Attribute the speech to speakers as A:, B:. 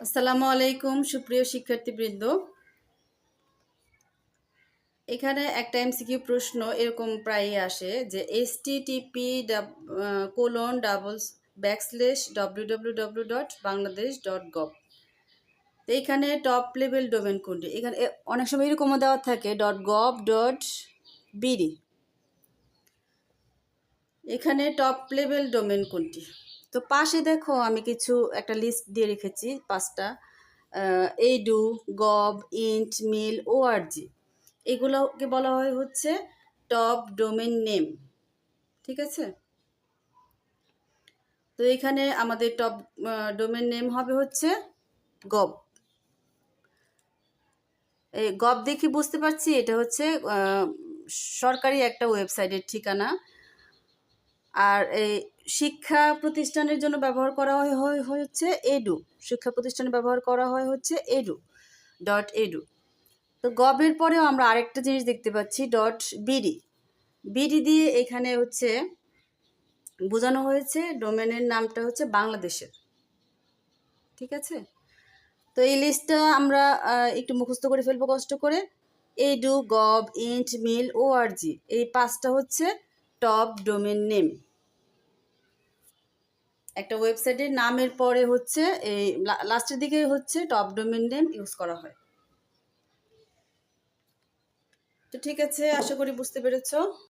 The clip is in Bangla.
A: আসসালামু আলাইকুম সুপ্রিয় শিক্ষার্থীবৃন্দ। এখানে একটা এমসিকিউ প্রশ্ন এরকম প্রায়ই আসে যে http://www.bangladesh.gov। তো এখানে টপ লেভেল ডোমেন কোনটি? এখানে অনেক সময় এরকমও দেওয়া থাকে .gov.bd। এখানে টপ লেভেল ডোমেন কোনটি? তো পাশে দেখো আমি কিছু একটা লিস্ট দিয়ে রেখেছি 5টা। এডু, গভ, ইন্ট, মিল, ওআরজি, এগুলোকে বলা হয় হচ্ছে টপ ডোমেন নেম। ঠিক আছে, তো এখানে আমাদের টপ ডোমেন নেম হবে হচ্ছে গভ। এই গভ দেখে বুঝতে পারছি এটা হচ্ছে সরকারি একটা ওয়েবসাইটের ঠিকানা। আর এই শিক্ষা প্রতিষ্ঠানের জন্য ব্যবহার করা হচ্ছে এডু। শিক্ষা প্রতিষ্ঠানে ব্যবহার করা হয় হচ্ছে edu.edu। তো গভের পরেও আমরা আরেকটা জিনিস দেখতে পাচ্ছি .bd। বিডি দিয়ে এখানে হচ্ছে বোঝানো হয়েছে ডোমেনের নামটা হচ্ছে বাংলাদেশের। ঠিক আছে, তো এই লিস্টটা আমরা একটু মুখস্থ করে ফেলবো কষ্ট করে। এডু, গভ, ইন্ট, মিল, ওআরজি, এই 5টা হচ্ছে টপ ডোমেন নেম। একটা ওয়েবসাইটের নামের পরে হচ্ছে এই লাস্টের দিকে হচ্ছে টপ ডোমেন নেম ইউজ করা হয়। তো ঠিক আছে, আশা করি বুঝতে পেরেছো।